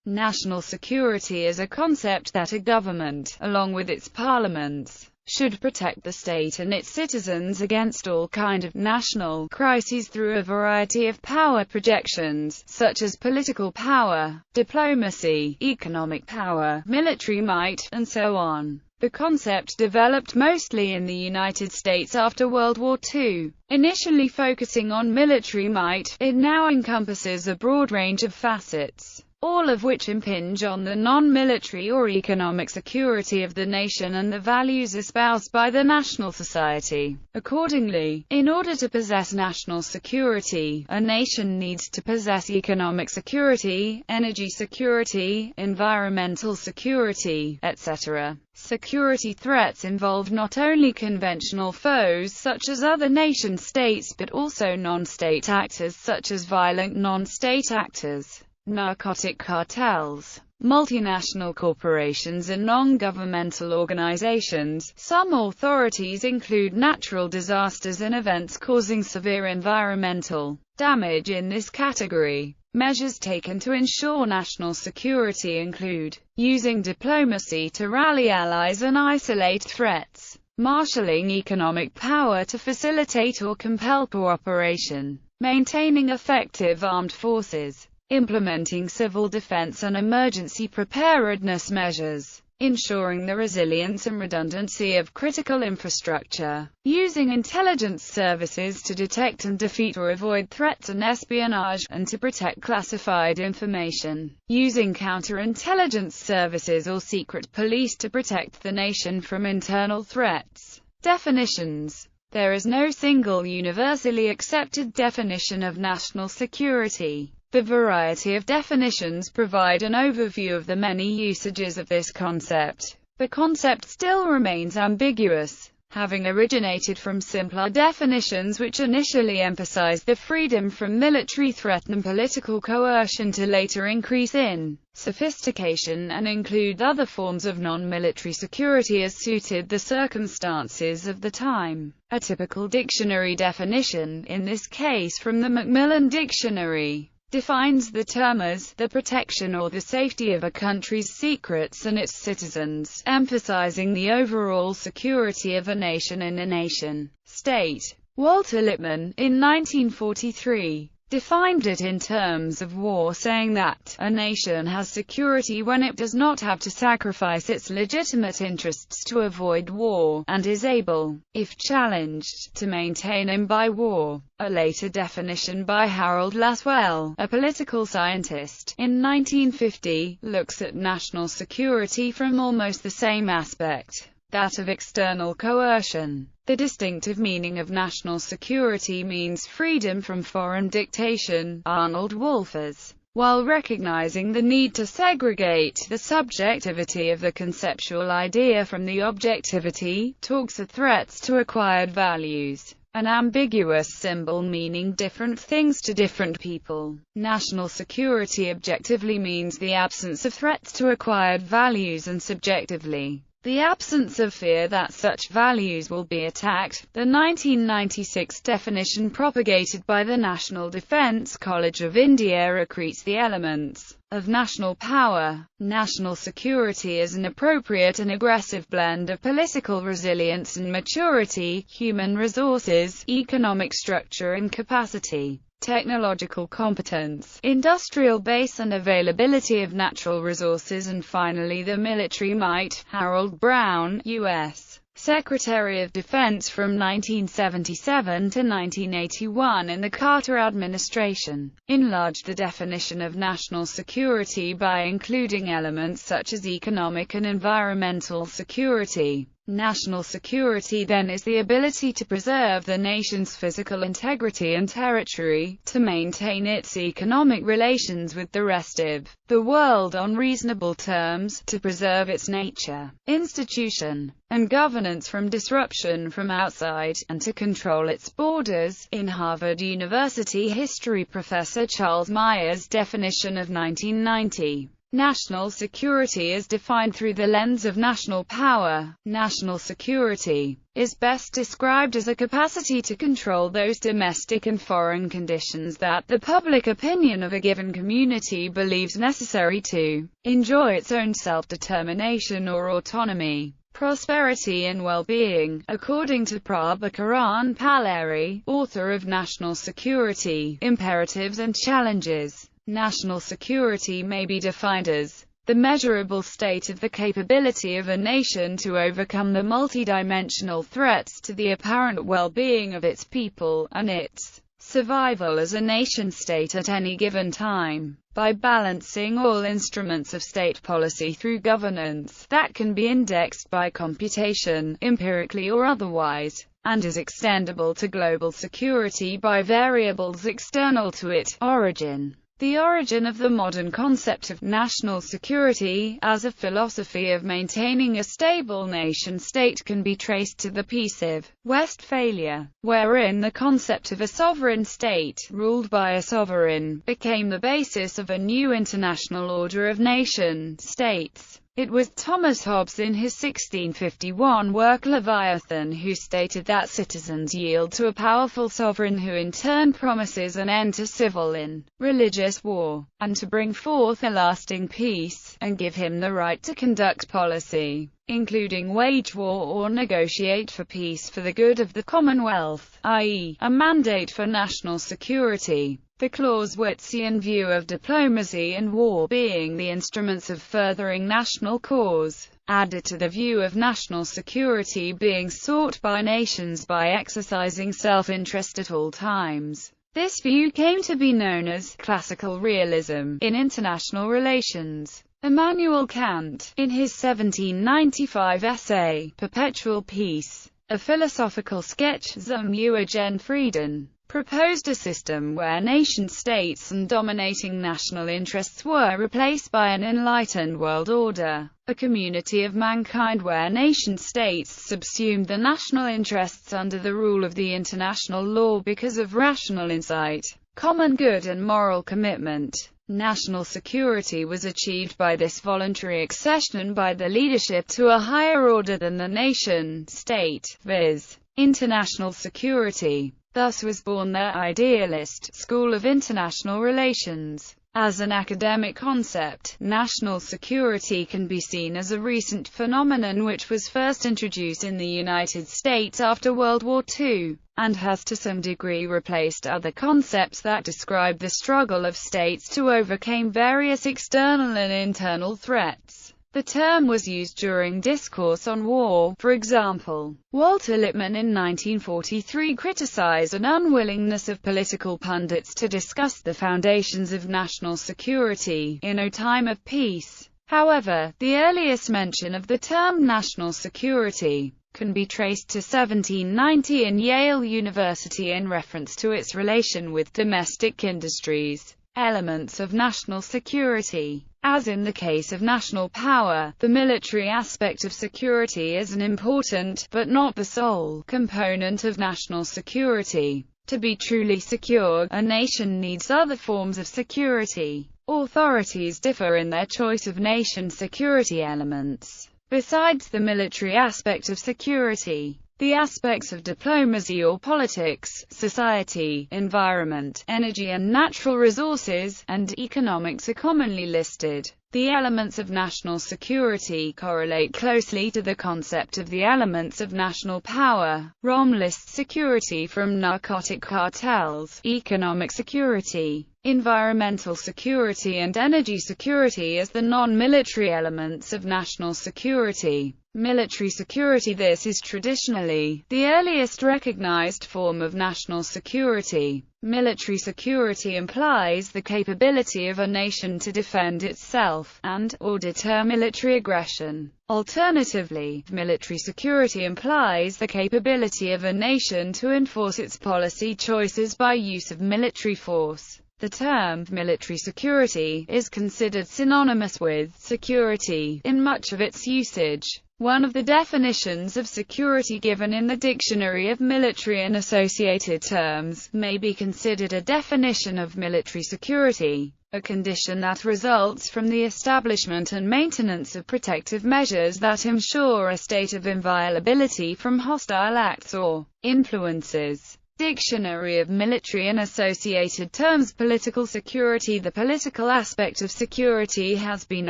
National security is a concept that a government, along with its parliaments, should protect the state and its citizens against all kinds of national crises through a variety of power projections, such as political power, diplomacy, economic power, military might, and so on. The concept developed mostly in the United States after World War II. Initially focusing on military might, it now encompasses a broad range of facets, all of which impinge on the non-military or economic security of the nation and the values espoused by the national society. Accordingly, in order to possess national security, a nation needs to possess economic security, energy security, environmental security, etc. Security threats involve not only conventional foes such as other nation-states but also non-state actors such as violent non-state actors, narcotic cartels, multinational corporations and non-governmental organizations. Some authorities include natural disasters and events causing severe environmental damage in this category. Measures taken to ensure national security include using diplomacy to rally allies and isolate threats, marshalling economic power to facilitate or compel cooperation, maintaining effective armed forces, implementing civil defense and emergency preparedness measures, ensuring the resilience and redundancy of critical infrastructure, using intelligence services to detect and defeat or avoid threats and espionage, and to protect classified information, using counterintelligence services or secret police to protect the nation from internal threats. Definitions. There is no single universally accepted definition of national security. The variety of definitions provide an overview of the many usages of this concept. The concept still remains ambiguous, having originated from simpler definitions which initially emphasized the freedom from military threat and political coercion to later increase in sophistication and include other forms of non-military security as suited the circumstances of the time. A typical dictionary definition, in this case from the Macmillan Dictionary, defines the term as the protection or the safety of a country's secrets and its citizens, emphasizing the overall security of a nation and a nation-state. Walter Lippmann, in 1943, defined it in terms of war, saying that a nation has security when it does not have to sacrifice its legitimate interests to avoid war, and is able, if challenged, to maintain them by war. A later definition by Harold Lasswell, a political scientist, in 1950, looks at national security from almost the same aspect, that of external coercion. The distinctive meaning of national security means freedom from foreign dictation. Arnold Wolfers, while recognizing the need to segregate the subjectivity of the conceptual idea from the objectivity, talks of threats to acquired values, an ambiguous symbol meaning different things to different people. National security objectively means the absence of threats to acquired values, and subjectively, the absence of fear that such values will be attacked. The 1996 definition propagated by the National Defence College of India accretes the elements of national power. National security is an appropriate and aggressive blend of political resilience and maturity, human resources, economic structure and capacity, technological competence, industrial base and availability of natural resources, and finally the military might. Harold Brown, U.S. Secretary of Defense from 1977 to 1981 in the Carter administration, enlarged the definition of national security by including elements such as economic and environmental security. National security then is the ability to preserve the nation's physical integrity and territory, to maintain its economic relations with the rest of the world on reasonable terms, to preserve its nature, institution, and governance from disruption from outside, and to control its borders. In Harvard University history professor Charles Meyer's definition of 1990, National security is defined through the lens of national power. National security is best described as a capacity to control those domestic and foreign conditions that the public opinion of a given community believes necessary to enjoy its own self-determination or autonomy, prosperity and well-being. According to Prabhakaran Palleri, author of National Security, Imperatives and Challenges, national security may be defined as the measurable state of the capability of a nation to overcome the multidimensional threats to the apparent well-being of its people, and its survival as a nation-state at any given time, by balancing all instruments of state policy through governance that can be indexed by computation, empirically or otherwise, and is extendable to global security by variables external to it. Origin. The origin of the modern concept of national security, as a philosophy of maintaining a stable nation-state, can be traced to the Peace of Westphalia, wherein the concept of a sovereign state, ruled by a sovereign, became the basis of a new international order of nation-states. It was Thomas Hobbes in his 1651 work Leviathan who stated that citizens yield to a powerful sovereign who in turn promises an end to civil and religious war, and to bring forth a lasting peace, and give him the right to conduct policy, including wage war or negotiate for peace for the good of the Commonwealth, i.e., a mandate for national security. The Clausewitzian view of diplomacy and war being the instruments of furthering national cause, added to the view of national security being sought by nations by exercising self-interest at all times. This view came to be known as classical realism in international relations. Immanuel Kant, in his 1795 essay, Perpetual Peace, a philosophical sketch zum Eugen Frieden, proposed a system where nation-states and dominating national interests were replaced by an enlightened world order, a community of mankind where nation-states subsumed the national interests under the rule of the international law because of rational insight, common good and moral commitment. National security was achieved by this voluntary accession by the leadership to a higher order than the nation-state, viz., international security. Thus was born the idealist school of international relations. As an academic concept, national security can be seen as a recent phenomenon which was first introduced in the United States after World War II, and has to some degree replaced other concepts that describe the struggle of states to overcome various external and internal threats. The term was used during discourse on war. For example, Walter Lippmann in 1943 criticized an unwillingness of political pundits to discuss the foundations of national security in a time of peace. However, the earliest mention of the term national security can be traced to 1790 in Yale University in reference to its relation with domestic industries. Elements of national security. As in the case of national power, the military aspect of security is an important, but not the sole, component of national security. To be truly secure, a nation needs other forms of security. Authorities differ in their choice of nation security elements. Besides the military aspect of security, the aspects of diplomacy or politics, society, environment, energy and natural resources, and economics are commonly listed. The elements of national security correlate closely to the concept of the elements of national power. Rom lists security from narcotic cartels, economic security, environmental security and energy security as the non-military elements of national security. Military security. This is traditionally the earliest recognized form of national security. Military security implies the capability of a nation to defend itself, and/or deter military aggression. Alternatively, military security implies the capability of a nation to enforce its policy choices by use of military force. The term military security is considered synonymous with security in much of its usage. One of the definitions of security given in the Dictionary of Military and Associated Terms may be considered a definition of military security. a condition that results from the establishment and maintenance of protective measures that ensure a state of inviolability from hostile acts or influences. Dictionary of Military and Associated Terms. Political security. The political aspect of security has been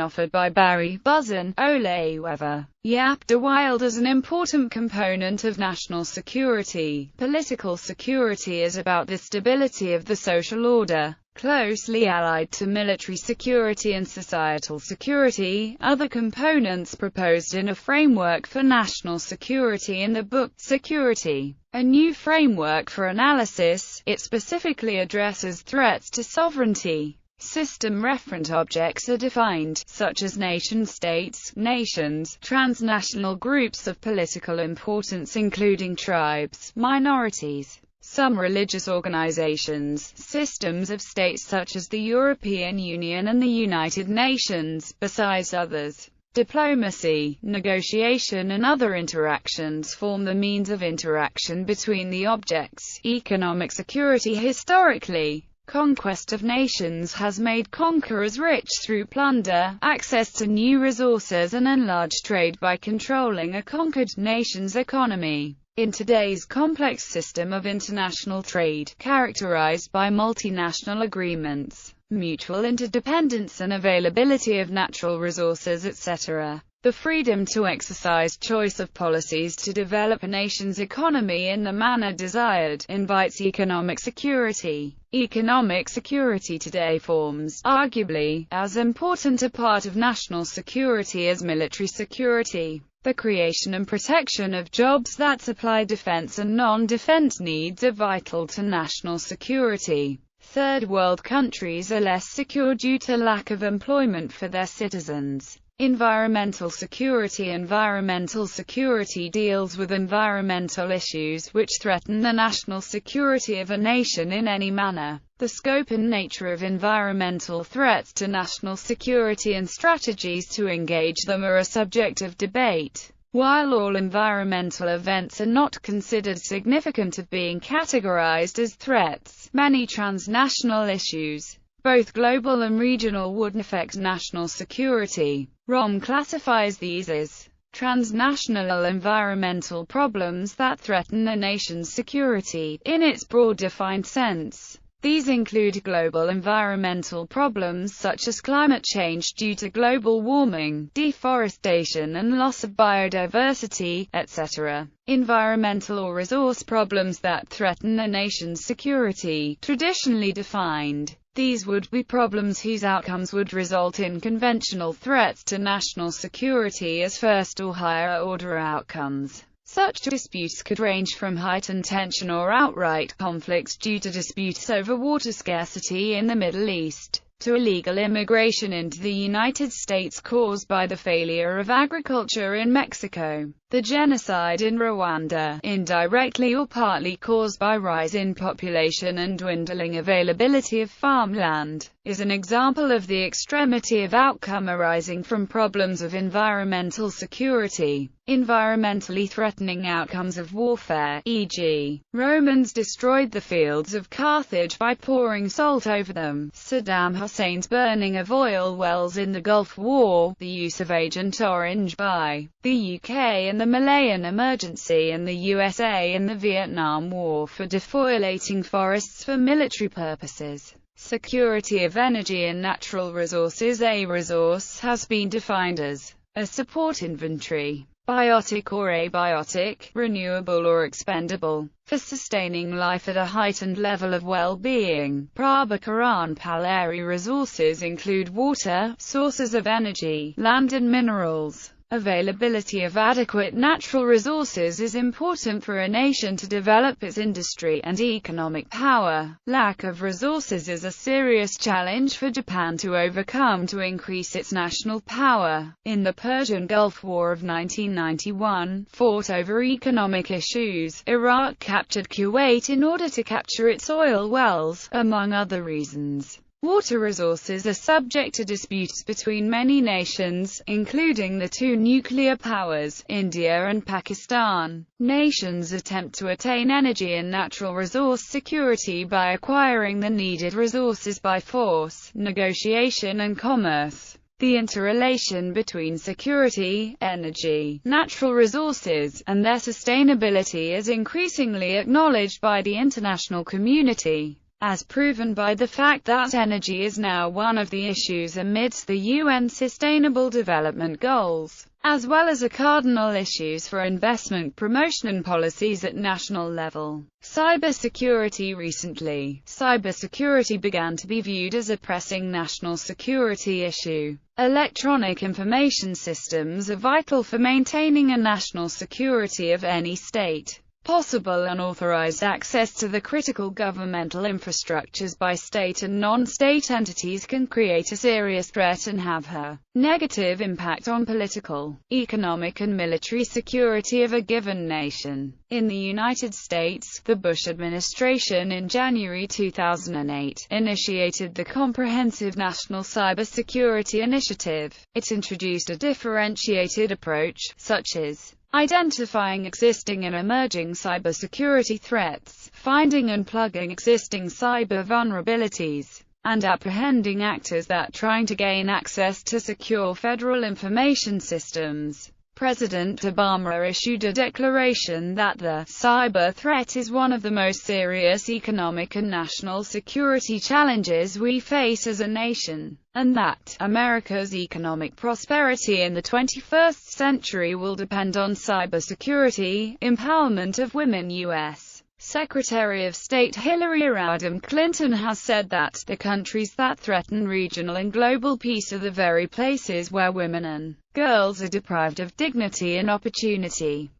offered by Barry Buzan, Ole Wever, Jaap de Wilde as an important component of national security. Political security is about the stability of the social order, closely allied to military security and societal security. Other components proposed in a framework for national security in the book, Security, a New Framework for Analysis. It specifically addresses threats to sovereignty. System-referent objects are defined, such as nation-states, nations, transnational groups of political importance including tribes, minorities, some religious organizations, systems of states such as the European Union and the United Nations, besides others. Diplomacy, negotiation and other interactions form the means of interaction between the objects. Economic security. Historically, conquest of nations has made conquerors rich through plunder, access to new resources and enlarged trade by controlling a conquered nation's economy. In today's complex system of international trade, characterized by multinational agreements, mutual interdependence and availability of natural resources, etc., the freedom to exercise choice of policies to develop a nation's economy in the manner desired invites economic security. Economic security today forms, arguably, as important a part of national security as military security. The creation and protection of jobs that supply defense and non-defense needs are vital to national security. Third world countries are less secure due to lack of employment for their citizens. Environmental security. Environmental security deals with environmental issues which threaten the national security of a nation in any manner. The scope and nature of environmental threats to national security and strategies to engage them are a subject of debate. While all environmental events are not considered significant of being categorized as threats, many transnational issues, both global and regional, would affect national security. ROM classifies these as transnational environmental problems that threaten a nation's security, in its broad defined sense. These include global environmental problems such as climate change due to global warming, deforestation and loss of biodiversity, etc. Environmental or resource problems that threaten a nation's security, traditionally defined. These would be problems whose outcomes would result in conventional threats to national security as first or higher order outcomes. Such disputes could range from heightened tension or outright conflicts due to disputes over water scarcity in the Middle East, to illegal immigration into the United States caused by the failure of agriculture in Mexico, the genocide in Rwanda, indirectly or partly caused by rise in population and dwindling availability of farmland, is an example of the extremity of outcome arising from problems of environmental security. Environmentally threatening outcomes of warfare, e.g., Romans destroyed the fields of Carthage by pouring salt over them, Saddam Hussein's burning of oil wells in the Gulf War, the use of Agent Orange by the UK and the Malayan Emergency in the USA in the Vietnam War for defoliating forests for military purposes. Security of energy and natural resources. A resource has been defined as a support inventory, biotic or abiotic, renewable or expendable, for sustaining life at a heightened level of well-being. Prabhakaran Palari. Resources include water, sources of energy, land and minerals. Availability of adequate natural resources is important for a nation to develop its industry and economic power. Lack of resources is a serious challenge for Japan to overcome to increase its national power. In the Persian Gulf War of 1991, fought over economic issues, Iraq captured Kuwait in order to capture its oil wells, among other reasons. Water resources are subject to disputes between many nations, including the two nuclear powers, India and Pakistan. Nations attempt to attain energy and natural resource security by acquiring the needed resources by force, negotiation and commerce. The interrelation between security, energy, natural resources, and their sustainability is increasingly acknowledged by the international community, as proven by the fact that energy is now one of the issues amidst the UN Sustainable Development Goals, as well as a cardinal issues for investment promotion and policies at national level. Cybersecurity. Recently, cybersecurity began to be viewed as a pressing national security issue. Electronic information systems are vital for maintaining a national security of any state. Possible unauthorized access to the critical governmental infrastructures by state and non-state entities can create a serious threat and have a negative impact on political, economic and military security of a given nation. In the United States, the Bush administration in January 2008 initiated the Comprehensive National Cybersecurity Initiative. It introduced a differentiated approach, such as identifying existing and emerging cybersecurity threats, finding and plugging existing cyber vulnerabilities, and apprehending actors that trying to gain access to secure federal information systems. President Obama issued a declaration that the cyber threat is one of the most serious economic and national security challenges we face as a nation, and that America's economic prosperity in the 21st century will depend on cybersecurity. Empowerment of women. U.S. Secretary of State Hillary Rodham Clinton has said that the countries that threaten regional and global peace are the very places where women and girls are deprived of dignity and opportunity.